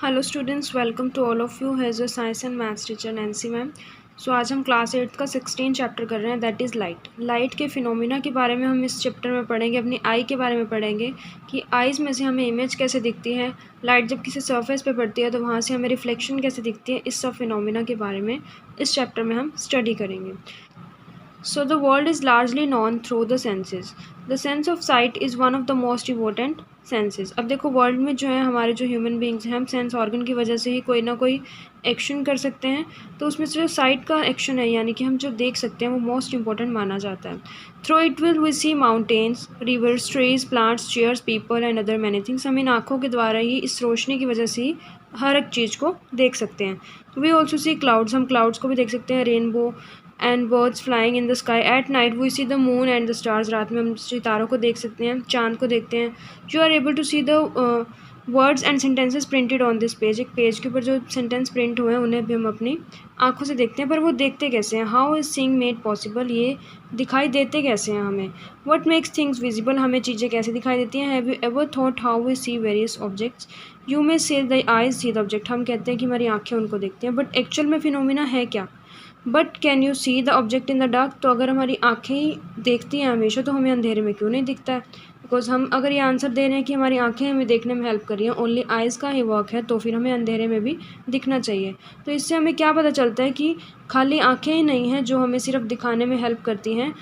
Hello students, welcome to all of you has a science and maths teacher Nancy ma'am. So आज हम class 8 का 16 chapter कर रहे हैं, दैट इज़ लाइट। लाइट के phenomena के बारे में हम इस चैप्टर में पढ़ेंगे। अपनी आई के बारे में पढ़ेंगे कि आइज़ में से हमें इमेज कैसे दिखती है, लाइट जब किसी सरफेस पे पड़ती है तो वहाँ से हमें रिफ्लेक्शन कैसे दिखती है। इस सब फिनोमिना के बारे में इस चैप्टर में हम स्टडी करेंगे। So the world is largely known through the senses. The sense of sight is one of the most important senses. अब देखो वर्ल्ड में जो है हमारे जो ह्यूमन बींग्स हैं, हम सेंस ऑर्गन की वजह से ही कोई ना कोई एक्शन कर सकते हैं। तो उसमें से जो साइट का एक्शन है, यानी कि हम जो देख सकते हैं, वो मोस्ट इंपॉर्टेंट माना जाता है। Through it will we see mountains, rivers, trees, plants, chairs, people and other many things. हम इन आँखों के द्वारा ही, इस रोशनी की वजह से ही हर एक चीज़ को देख सकते हैं। वी ऑल्सो सी क्लाउड्स, हम क्लाउड्स को भी देख सकते हैं, rainbow and birds flying in the sky. At night we see the moon and the stars, रात में हम सितारों को देख सकते हैं, चांद को देखते हैं। You are able to see the words and sentences printed on this page. एक पेज के ऊपर जो सेंटेंस प्रिंट हुए हैं उन्हें भी हम अपनी आंखों से देखते हैं। पर वो देखते कैसे हैं? How is seeing made possible? ये दिखाई देते कैसे हैं हमें? What makes things visible? हमें चीज़ें कैसे दिखाई देती हैं? Have you ever thought how we see various objects? You may say the eyes see the object. हम कहते हैं कि हमारी आंखें उनको देखती हैं, बट एक्चुअल में फिनोमिना है क्या? But can you see the object in the dark? तो अगर हमारी आँखें ही देखती हैं हमेशा, तो हमें अंधेरे में क्यों नहीं दिखता है? बिकॉज हम अगर ये आंसर दे रहे हैं कि हमारी आँखें हमें देखने में हेल्प कर रही हैं, ओनली आइज़ का ही वर्क है, तो फिर हमें अंधेरे में भी दिखना चाहिए। तो इससे हमें क्या पता चलता है कि खाली आँखें ही नहीं हैं जो हमें सिर्फ दिखाने में हेल्प करती हैं।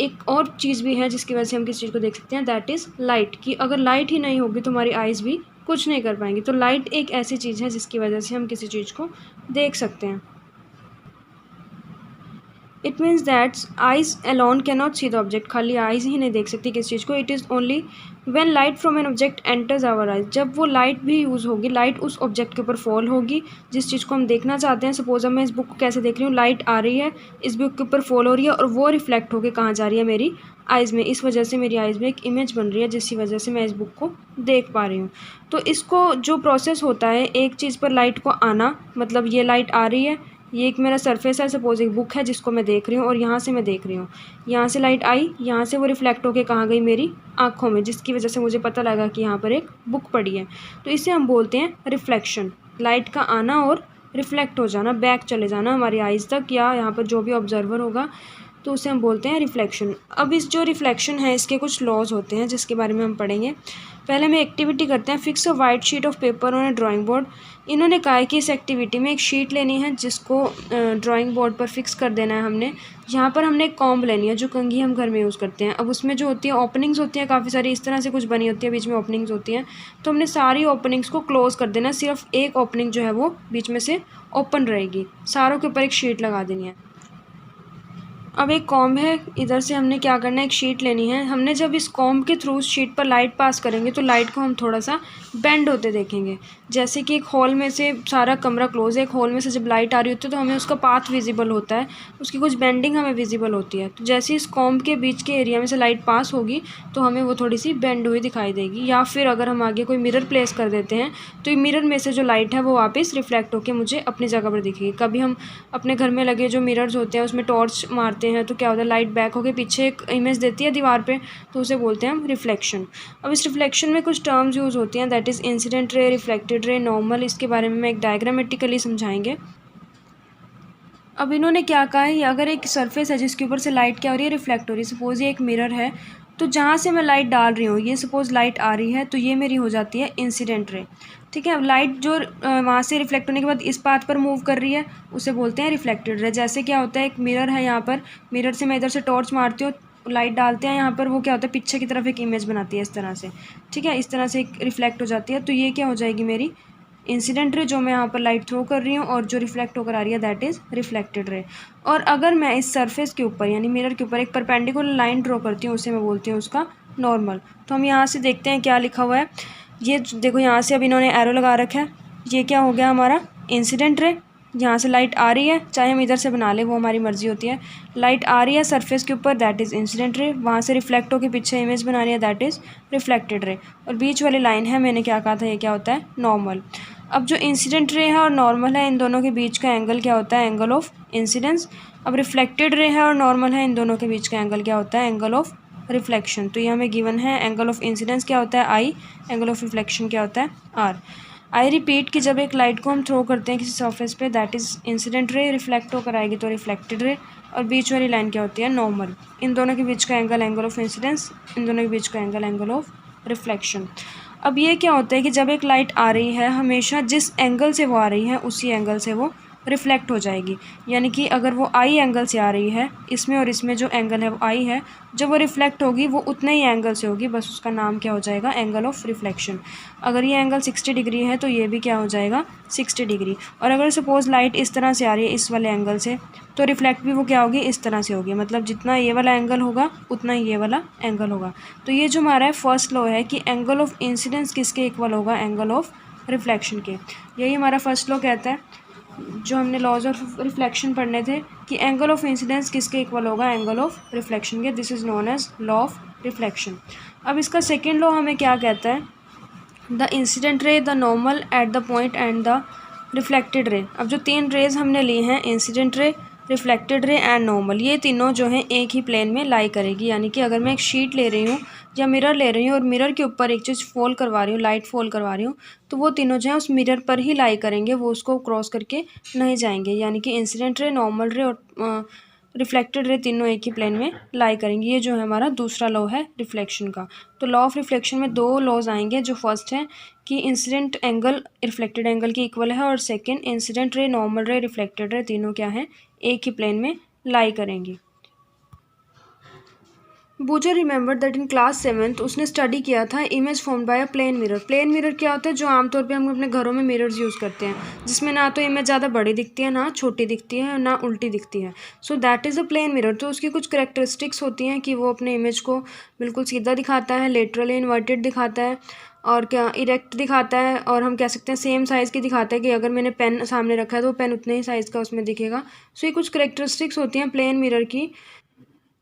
एक और चीज़ भी है जिसकी वजह से हम किसी चीज़ को देख सकते हैं, दैट इज़ लाइट। कि अगर लाइट ही नहीं होगी तो हमारी आइज़ भी कुछ नहीं कर पाएंगी। तो लाइट एक ऐसी चीज़ है जिसकी वजह से हम किसी चीज़ को देख सकते हैं। It means that eyes alone cannot see the object. खाली आइज ही नहीं देख सकती किस चीज़ को। It is only when light from an object enters our eyes. जब वो लाइट भी यूज़ होगी, लाइट उस ऑब्जेक्ट के ऊपर फॉल होगी जिस चीज़ को हम देखना चाहते हैं। सपोज अब मैं इस बुक को कैसे देख रही हूँ, लाइट आ रही है, इस बुक के ऊपर फॉल हो रही है और वो रिफ्लेक्ट होकर कहाँ जा रही है? मेरी आइज़ में। इस वजह से मेरी आइज़ में एक इमेज बन रही है जिसकी वजह से मैं इस बुक को देख पा रही हूँ। तो इसको जो प्रोसेस होता है, एक चीज़ पर लाइट को आना, मतलब ये लाइट आ रही है, ये एक मेरा सरफेस है, सपोज एक बुक है जिसको मैं देख रही हूँ और यहाँ से मैं देख रही हूँ, यहाँ से लाइट आई, यहाँ से वो रिफ्लेक्ट होके कहाँ गई? मेरी आँखों में, जिसकी वजह से मुझे पता लगा कि यहाँ पर एक बुक पड़ी है। तो इसे हम बोलते हैं रिफ्लेक्शन। लाइट का आना और रिफ्लेक्ट हो जाना, बैक चले जाना हमारी आइज़ तक या यहाँ पर जो भी ऑब्जर्वर होगा, तो उसे हम बोलते हैं रिफ्लेक्शन। अब इस जो रिफ्लेक्शन है, इसके कुछ लॉज होते हैं जिसके बारे में हम पढ़ेंगे। पहले हम एक्टिविटी करते हैं। Fix a white sheet of paper on a drawing board. इन्होंने कहा है कि इस एक्टिविटी में एक शीट लेनी है जिसको ड्राइंग बोर्ड पर फिक्स कर देना है हमने। यहाँ पर हमने एक कॉम्ब लेनी है, जो कंघी हम घर में यूज़ करते हैं। अब उसमें जो होती है ओपनिंग्स होती हैं काफ़ी सारी, इस तरह से कुछ बनी होती है, बीच में ओपनिंग्स होती हैं। तो हमने सारी ओपनिंग्स को क्लोज़ कर देना, सिर्फ एक ओपनिंग जो है वो बीच में से ओपन रहेगी। सारों के ऊपर एक शीट लगा देनी है। अब एक कॉम्ब है, इधर से हमने क्या करना है, एक शीट लेनी है। हमने जब इस कॉम्ब के थ्रू उस शीट पर लाइट पास करेंगे तो लाइट को हम थोड़ा सा बेंड होते देखेंगे। जैसे कि एक हॉल में से, सारा कमरा क्लोज है, एक हॉल में से जब लाइट आ रही होती है तो हमें उसका पाथ विजिबल होता है, उसकी कुछ बेंडिंग हमें विजिबल होती है। तो जैसे इस कॉम्ब के बीच के एरिया में से लाइट पास होगी तो हमें वो थोड़ी सी बेंड हुई दिखाई देगी। या फिर अगर हम आगे कोई मिरर प्लेस कर देते हैं तो ये मिरर में से जो लाइट है वो वापस रिफ्लेक्ट होकर मुझे अपनी जगह पर दिखेगी। कभी हम अपने घर में लगे जो मिरर्स होते हैं उसमें टॉर्च मारते हैं तो क्या होता है, लाइट बैक होकर पीछे एक इमेज देती है दीवार पे, तो उसे बोलते हैं हम रिफ्लेक्शन। अब इस रिफ्लेक्शन में कुछ टर्म्स यूज़ होती हैं, that is incident ray, reflected ray, normal. इसके बारे में मैं एक डायग्रामेटिकली समझाएंगे। अब इन्होंने क्या कहा है, अगर एक सरफेस है जिसके ऊपर से लाइट क्या हो रही है, रिफ्लेक्ट हो रही है। सपोज़ ये एक मिरर है, तो जहाँ से मैं लाइट डाल रही हूँ, ये सपोज़ लाइट आ रही है, तो ये मेरी हो जाती है इंसिडेंट रे। ठीक है, अब लाइट जो वहाँ से रिफ्लेक्ट होने के बाद इस पाथ पर मूव कर रही है, उसे बोलते हैं रिफ्लेक्टेड रे। जैसे क्या होता है, एक मिरर है यहाँ पर, मिरर से मैं इधर से टॉर्च मारती हूँ, लाइट डालते हैं यहाँ पर, वो क्या होता है, पीछे की तरफ एक इमेज बनाती है इस तरह से। ठीक है, इस तरह से एक रिफ्लेक्ट हो जाती है। तो ये क्या हो जाएगी, मेरी इंसिडेंट रे, जो मैं यहाँ पर लाइट थ्रो कर रही हूँ, और जो रिफ्लेक्ट होकर आ रही है दैट इज़ रिफ्लेक्टेड रे। और अगर मैं इस सरफेस के ऊपर यानी मिरर के ऊपर एक परपेंडिकुलर लाइन ड्रॉ करती हूँ, उसे मैं बोलती हूँ उसका नॉर्मल। तो हम यहाँ से देखते हैं क्या लिखा हुआ है। ये देखो, यहाँ से अब इन्होंने एरो लगा रखा है, ये क्या हो गया हमारा इंसिडेंट रे। यहाँ से लाइट आ रही है, चाहे हम इधर से बना लें, वो हमारी मर्ज़ी होती है। लाइट आ रही है सरफेस के ऊपर, दैट इज़ इंसिडेंट रे। वहाँ से रिफ्लेक्ट होकर पीछे इमेज बना रही है, दैट इज़ रिफ्लेक्टेड रे। और बीच वाली लाइन है, मैंने क्या कहा था, ये क्या होता है, नॉर्मल। अब जो इंसिडेंट रे है और नॉर्मल है, इन दोनों के बीच का एंगल क्या होता है, एंगल ऑफ इंसिडेंस। अब रिफ्लेक्टेड रे है और नॉर्मल है, इन दोनों के बीच का एंगल क्या होता है, एंगल ऑफ रिफ्लेक्शन। तो ये हमें गिवन है, एंगल ऑफ इंसिडेंस क्या होता है, आई, एंगल ऑफ रिफ्लेक्शन क्या होता है, आर। आई रिपीट कि जब एक लाइट को हम थ्रो करते हैं किसी सरफेस पे, that is incident ray, reflect होकर आएगी तो रिफ्लेक्टेड रे, और बीच वाली लाइन क्या होती है, नॉर्मल। इन दोनों के बीच का एंगल, एंगल ऑफ इंसिडेंस, इन दोनों के बीच का एंगल, एंगल ऑफ रिफ्लेक्शन। अब ये क्या होता है कि जब एक लाइट आ रही है, हमेशा जिस एंगल से वो आ रही है उसी एंगल से वो रिफ्लेक्ट हो जाएगी। यानी कि अगर वो आई एंगल से आ रही है, इसमें और इसमें जो एंगल है वो आई है, जब वो रिफ्लेक्ट होगी वो उतने ही एंगल से होगी, बस उसका नाम क्या हो जाएगा, एंगल ऑफ रिफ्लेक्शन। अगर ये एंगल 60 डिग्री है तो ये भी क्या हो जाएगा, 60 डिग्री। और अगर सपोज़ लाइट इस तरह से आ रही है, इस वाले एंगल से, तो रिफ्लेक्ट भी वो क्या होगी, इस तरह से होगी। मतलब जितना ये वाला एंगल होगा उतना ही ये वाला एंगल होगा। तो ये जो हमारा है फर्स्ट लॉ है कि एंगल ऑफ इंसिडेंस किसके इक्वल होगा, एंगल ऑफ रिफ्लेक्शन के। यही हमारा फर्स्ट लॉ कहता है, जो हमने लॉज ऑफ रिफ्लेक्शन पढ़ने थे, कि एंगल ऑफ इंसिडेंस किसके इक्वल होगा, एंगल ऑफ रिफ्लेक्शन के। This is known as law of reflection. अब इसका सेकेंड लॉ हमें क्या कहता है, the incident ray, the normal at the point and the reflected ray. अब जो तीन रेज हमने ली हैं, incident ray, reflected ray and normal, ये तीनों जो हैं एक ही प्लेन में लाई करेगी। यानी कि अगर मैं एक शीट ले रही हूँ या मिरर ले रही हूँ और मिरर के ऊपर एक चीज़ फॉल करवा रही हूँ, लाइट फॉल करवा रही हूँ, तो वो तीनों जो है उस मिरर पर ही लाई करेंगे, वो उसको क्रॉस करके नहीं जाएंगे। यानी कि इंसिडेंट रे, नॉर्मल रे और रिफ्लेक्टेड रे तीनों एक ही प्लेन में लाई करेंगे। ये जो है हमारा दूसरा लॉ है रिफ्लेक्शन का। तो लॉ ऑफ रिफ्लेक्शन में दो लॉज आएंगे। जो फर्स्ट है कि इंसिडेंट एंगल रिफ्लेक्टेड एंगल के इक्वल है, और सेकंड इंसिडेंट रे, नॉर्मल रे, रिफ्लेक्टेड रे तीनों क्या है, एक ही प्लेन में लाई करेंगी। बूजर remember that in class 7th उसने स्टडी किया था image formed by a plane mirror. Plane mirror क्या होता है, जो आमतौर पे हम अपने घरों में मिरर्स यूज़ करते हैं, जिसमें ना तो इमेज ज़्यादा बड़ी दिखती है, ना छोटी दिखती है, ना उल्टी दिखती है। So that is a plane mirror. तो उसकी कुछ करेक्टरिस्टिक्स होती हैं कि वो अपने इमेज को बिल्कुल सीधा दिखाता है, लेटरली इन्वर्टेड दिखाता है, और क्या इरेक्ट दिखाता है, और हम कह सकते हैं सेम साइज़ की दिखाता है कि अगर मैंने पेन सामने रखा है तो पेन उतने ही साइज़ का उसमें दिखेगा। सो ये कुछ करेक्टरिस्टिक्स होती हैं प्लेन मिरर की।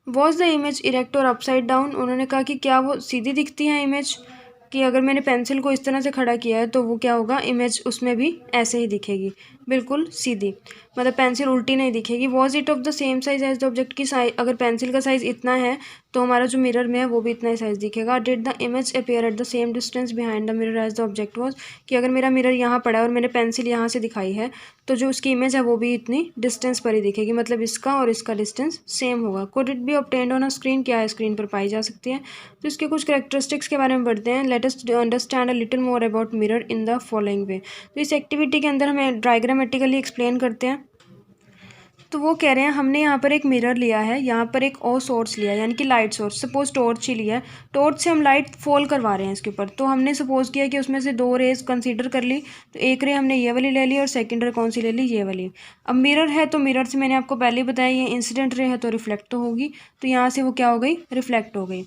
वॉज द इमेज इरेक्ट और अपसाइड डाउन, उन्होंने कहा कि क्या वो सीधी दिखती है इमेज, कि अगर मैंने पेंसिल को इस तरह से खड़ा किया है तो वो क्या होगा, इमेज उसमें भी ऐसे ही दिखेगी, बिल्कुल सीधी, मतलब पेंसिल उल्टी नहीं दिखेगी। Was it of the same size as the object, की साइज, अगर पेंसिल का साइज़ इतना है तो हमारा जो मिरर में है वो भी इतना ही साइज़ दिखेगा। Did the image appear at the same distance behind the mirror as the object was, कि अगर मेरा मिरर यहाँ पड़ा है और मैंने पेंसिल यहाँ से दिखाई है तो जो उसकी इमेज है वो भी इतनी डिस्टेंस पर ही दिखेगी, मतलब इसका और इसका डिस्टेंस सेम होगा। Could it be obtained on a screen, क्या है स्क्रीन पर पाई जा सकती है। तो इसके कुछ करेक्टरिस्टिक्स के बारे में पढ़ते हैं। Let us understand a little more about mirror in the following वे। तो इस एक्टिविटी के अंदर हमें डायग्रामेटिकली एक्सप्लेन करते हैं। तो वो कह रहे हैं हमने यहाँ पर एक मिरर लिया है, यहाँ पर एक और सोर्स लिया है, यानी कि लाइट सोर्स, सपोज टॉर्च ही लिया है, टॉर्च से हम लाइट फॉल करवा रहे हैं इसके ऊपर। तो हमने सपोज किया कि उसमें से दो रेज कंसीडर कर ली, तो एक रे हमने ये वाली ले ली और सेकंड रे कौन सी ले ली, ये वाली। अब मिरर है तो मिरर से मैंने आपको पहले ही बताया ये इंसिडेंट रे है तो रिफ्लेक्ट तो होगी, तो यहाँ से वो क्या हो गई, रिफ्लेक्ट हो गई।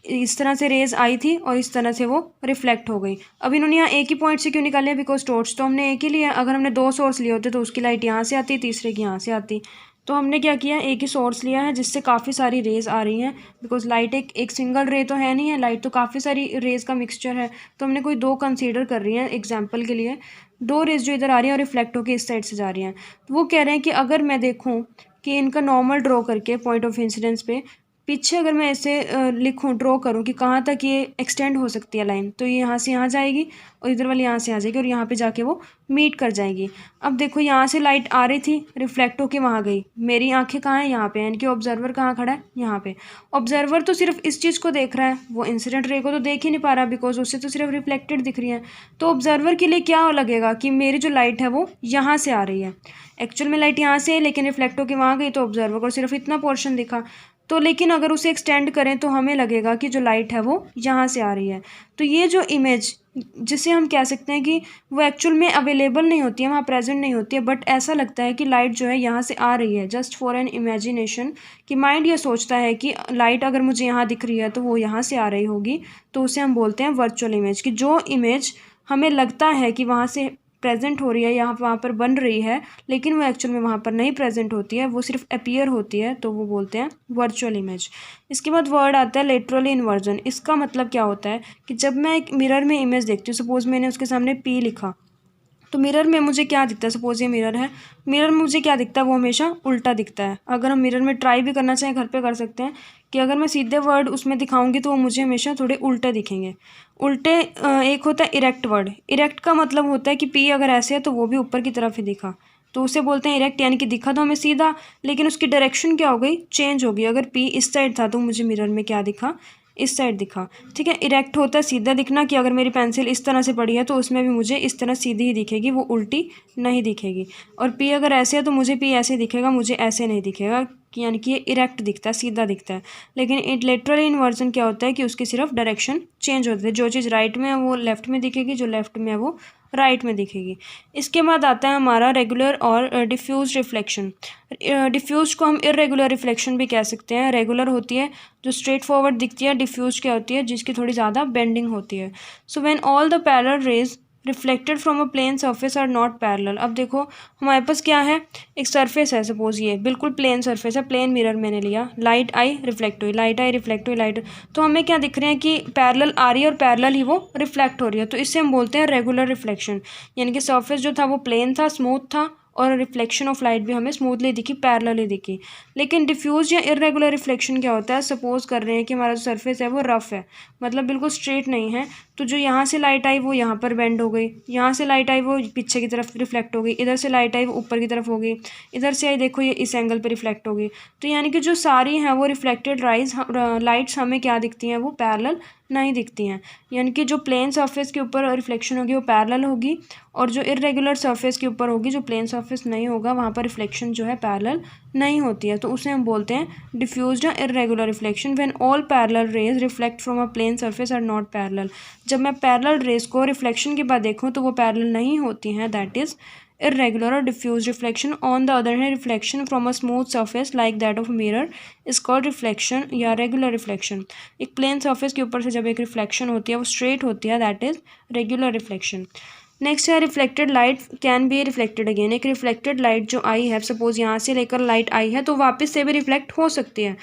इस तरह से रेज आई थी और इस तरह से वो रिफ्लेक्ट हो गई। अब इन्होंने यहाँ एक ही पॉइंट से क्यों निकाले, बिकॉज टॉर्च तो हमने एक ही लिया, अगर हमने दो सोर्स लिए होते तो उसकी लाइट यहाँ से आती, तीसरे की यहाँ से आती। तो हमने क्या किया, एक ही सोर्स लिया है जिससे काफ़ी सारी रेज आ रही हैं, बिकॉज लाइट एक सिंगल रे तो है नहीं है, लाइट तो काफ़ी सारी रेज का मिक्सचर है। तो हमने कोई दो कंसीडर कर रही हैं एग्जाम्पल के लिए, दो रेज जो इधर आ रही हैं और रिफ्लेक्ट होकर इस साइड से जा रही हैं। तो वो कह रहे हैं कि अगर मैं देखूँ कि इनका नॉर्मल ड्रॉ करके पॉइंट ऑफ इंसिडेंस पे पीछे अगर मैं ऐसे लिखूँ, ड्रॉ करूँ कि कहाँ तक ये एक्सटेंड हो सकती है लाइन, तो ये यहाँ से यहाँ जाएगी और इधर वाली यहाँ से आ जाएगी और यहाँ पे जाके वो मीट कर जाएगी। अब देखो यहाँ से लाइट आ रही थी, रिफ्लेक्ट होके वहाँ गई, मेरी आंखें कहाँ हैं, यहाँ पे, यानी कि ऑब्जर्वर कहाँ खड़ा है, यहाँ पे। ऑब्जर्वर तो सिर्फ इस चीज़ को देख रहा है, वो इंसिडेंट रे को तो देख ही नहीं पा रहा, बिकॉज उससे तो सिर्फ रिफ्लेक्टेड दिख रही है। तो ऑब्जर्वर के लिए क्या लगेगा कि मेरी जो लाइट है वो यहाँ से आ रही है, एक्चुअल में लाइट यहाँ से है लेकिन रिफ्लेक्ट होके वहाँ गई, तो ऑब्जर्वर को सिर्फ इतना पोर्शन दिखा। तो लेकिन अगर उसे एक्सटेंड करें तो हमें लगेगा कि जो लाइट है वो यहाँ से आ रही है। तो ये जो इमेज, जिसे हम कह सकते हैं कि वो एक्चुअल में अवेलेबल नहीं होती है, वहाँ प्रेजेंट नहीं होती है, बट ऐसा लगता है कि लाइट जो है यहाँ से आ रही है, जस्ट फॉर एन इमेजिनेशन, कि माइंड ये सोचता है कि लाइट अगर मुझे यहाँ दिख रही है तो वो यहाँ से आ रही होगी, तो उसे हम बोलते हैं वर्चुअल इमेज। कि जो इमेज हमें लगता है कि वहाँ से प्रेजेंट हो रही है, यहाँ वहाँ पर बन रही है, लेकिन वो एक्चुअल में वहाँ पर नहीं प्रेजेंट होती है, वो सिर्फ अपीयर होती है, तो वो बोलते हैं वर्चुअल इमेज। इसके बाद वर्ड आता है लेटरली इन्वर्जन। इसका मतलब क्या होता है कि जब मैं एक मिरर में इमेज देखती हूँ, सपोज मैंने उसके सामने पी लिखा तो मिरर में मुझे क्या दिखता है, सपोज ये मिरर है, मिरर में मुझे क्या दिखता है, वो हमेशा उल्टा दिखता है। अगर हम मिरर में ट्राई भी करना चाहें, घर पे कर सकते हैं कि अगर मैं सीधे वर्ड उसमें दिखाऊंगी तो वो मुझे हमेशा थोड़े उल्टे दिखेंगे। उल्टे एक होता है इरेक्ट वर्ड। इरेक्ट का मतलब होता है कि पी अगर ऐसे है तो वो भी ऊपर की तरफ ही दिखा, तो उसे बोलते हैं इरेक्ट, यानी कि दिखा तो हमें सीधा, लेकिन उसकी डायरेक्शन क्या हो गई, चेंज हो गई। अगर पी इस साइड था तो मुझे मिरर में क्या दिखा, इस साइड दिखा। ठीक है, इरेक्ट होता है सीधा दिखना, कि अगर मेरी पेंसिल इस तरह से पड़ी है तो उसमें भी मुझे इस तरह सीधी ही दिखेगी, वो उल्टी नहीं दिखेगी। और पी अगर ऐसे है तो मुझे पी ऐसे दिखेगा, मुझे ऐसे नहीं दिखेगा, यानी कि ये इरेक्ट दिखता है, सीधा दिखता है। लेकिन लेटरल इन्वर्जन क्या होता है कि उसकी सिर्फ डायरेक्शन चेंज होती है, जो चीज़ राइट में है वो लेफ्ट में दिखेगी, जो लेफ्ट में है वो राइट में दिखेगी। इसके बाद आता है हमारा रेगुलर और डिफ्यूज रिफ्लेक्शन। डिफ्यूज को हम इरेगुलर रिफ्लेक्शन भी कह सकते हैं। रेगुलर होती है जो स्ट्रेट फॉरवर्ड दिखती है, डिफ्यूज क्या होती है जिसकी थोड़ी ज़्यादा बेंडिंग होती है। So when all the parallel rays reflected from a plane surface are not parallel. अब देखो हमारे पास क्या है, एक सरफेस है, सपोज ये बिल्कुल प्लेन सरफेस है, प्लेन मिरर मैंने लिया, लाइट आई रिफ्लेक्ट हुई, लाइट आई रिफ्लेक्ट हुई, लाइट, तो हमें क्या दिख रहे हैं कि पैरेलल आ रही है और पैरेलल ही वो रिफ्लेक्ट हो रही है, तो इससे हम बोलते हैं रेगुलर रिफ्लेक्शन। यानी कि सरफेस जो था वो प्लेन था, स्मूथ था, और रिफ्लेक्शन ऑफ लाइट भी हमें स्मूथली दिखी, पैरेलली दिखी। लेकिन डिफ्यूज या इरेगुलर रिफ्लेक्शन क्या होता है, सपोज कर रहे हैं कि हमारा जो सरफेस है वो रफ है, मतलब बिल्कुल स्ट्रेट नहीं है, तो जो यहाँ से लाइट आई वो यहाँ पर बेंड हो गई, यहाँ से लाइट आई वो पीछे की तरफ रिफ्लेक्ट हो गई, इधर से लाइट आई वो ऊपर की तरफ हो गई, इधर से आई देखो ये इस एंगल पे रिफ्लेक्ट हो गई। तो यानी कि जो सारी हैं वो रिफ्लेक्टेड लाइट्स हमें क्या दिखती हैं, वो पैरेलल नहीं दिखती हैं। यानी कि जो प्लेन सरफेस के ऊपर रिफ्लेक्शन होगी वो पैरेलल होगी, और जो इरेगुलर सरफेस के ऊपर होगी, जो प्लेन सरफेस नहीं होगा, वहाँ पर रिफ्लेक्शन जो है पैरेलल नहीं होती है, तो उसे हम बोलते हैं डिफ्यूज्ड या irregular reflection. When all parallel rays reflect from a plane surface are not parallel. जब मैं पैरेलल रेज को रिफ्लेक्शन के बाद देखूँ तो वो पैरेलल नहीं होती हैं, that is irregular or diffuse reflection. On the other hand, reflection from a smooth surface like that of a mirror is called reflection या regular reflection. एक प्लेन सरफेस के ऊपर से जब एक रिफ्लेक्शन होती है वो स्ट्रेट होती है, that is regular reflection. Next है reflected light can be reflected again. एक रिफ्लेक्टेड लाइट जो आई है, सपोज यहाँ से लेकर लाइट आई है तो वापस से भी रिफ्लेक्ट हो सकती है।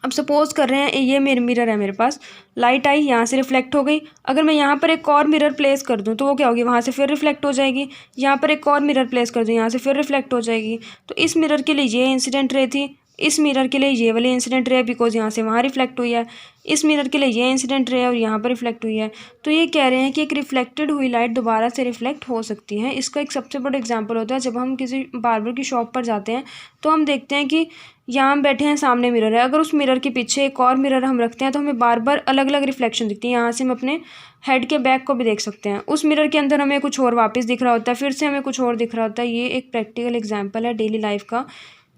अब सपोज कर रहे हैं ये मेरे मिरर है, मेरे पास लाइट आई, यहाँ से रिफ्लेक्ट हो गई, अगर मैं यहाँ पर एक और मिरर प्लेस कर दूँ तो वो क्या होगी, वहाँ से फिर रिफ्लेक्ट हो जाएगी, यहाँ पर एक और मिरर प्लेस कर दूँ, यहाँ से फिर रिफ्लेक्ट हो जाएगी। तो इस मिरर के लिए ये इंसिडेंट रे थी, इस मिरर के लिए ये वाली इंसिडेंट रे, बिकॉज यहाँ से वहाँ रिफ्लेक्ट हुई है, इस मिरर के लिए ये इंसिडेंट रे और यहाँ पर रिफ्लेक्ट हुई है। तो ये कह रहे हैं कि एक रिफ्लेक्टेड हुई लाइट दोबारा से रिफ्लेक्ट हो सकती है। इसका एक सबसे बड़ा एग्जांपल होता है जब हम किसी बार्बर की शॉप पर जाते हैं तो हम देखते हैं कि यहाँ हम बैठे हैं, सामने मिरर है, अगर उस मिरर के पीछे एक और मिरर हम रखते हैं तो हमें बार बार अलग अलग रिफ्लेक्शन दिखती है। यहाँ से हम अपने हेड के बैक को भी देख सकते हैं, उस मिरर के अंदर हमें कुछ और वापस दिख रहा होता है, फिर से हमें कुछ और दिख रहा होता है। ये एक प्रैक्टिकल एग्जाम्पल है डेली लाइफ का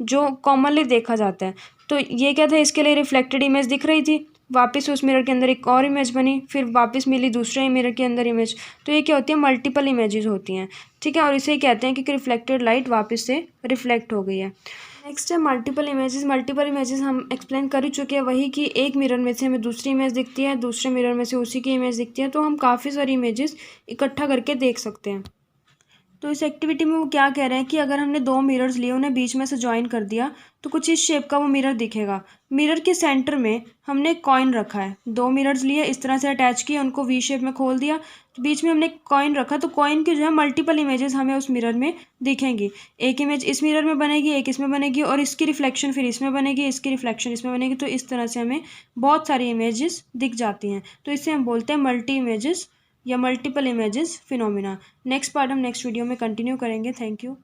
जो कॉमनली देखा जाता है। तो ये क्या था, इसके लिए रिफ्लेक्टेड इमेज दिख रही थी, वापस उस मिरर के अंदर एक और इमेज बनी, फिर वापस मिली दूसरे मिरर के अंदर इमेज। तो ये क्या होती है, मल्टीपल इमेजेस होती हैं। ठीक है, और इसे कहते हैं कि रिफ्लेक्टेड लाइट वापस से रिफ्लेक्ट हो गई है। नेक्स्ट है मल्टीपल इमेजेस। मल्टीपल इमेजेस हम एक्सप्लेन कर ही चुके हैं, वही कि एक मिरर में से हमें दूसरी इमेज दिखती है, दूसरे मिरर में से उसी की इमेज दिखती है, तो हम काफ़ी सारी इमेजेस इकट्ठा करके देख सकते हैं। तो इस एक्टिविटी में वो क्या कह रहे हैं कि अगर हमने दो मिरर्स लिए, उन्हें बीच में से ज्वाइन कर दिया तो कुछ इस शेप का वो मिरर दिखेगा। मिरर के सेंटर में हमने कॉइन रखा है, दो मिरर्स लिए इस तरह से अटैच किए, उनको वी शेप में खोल दिया, तो बीच में हमने कॉइन रखा, तो कॉइन की जो है मल्टीपल इमेजेस हमें उस मिरर में दिखेंगी। एक इमेज इस मिरर में बनेगी, एक इसमें बनेगी, और इसकी रिफ्लेक्शन फिर इसमें बनेगी, इसकी रिफ्लेक्शन इसमें बनेगी, तो इस तरह से हमें बहुत सारी इमेजेस दिख जाती हैं। तो इसे हम बोलते हैं मल्टी इमेजेस या multiple images phenomena. Next part हम नेक्स्ट वीडियो में कंटिन्यू करेंगे। Thank you.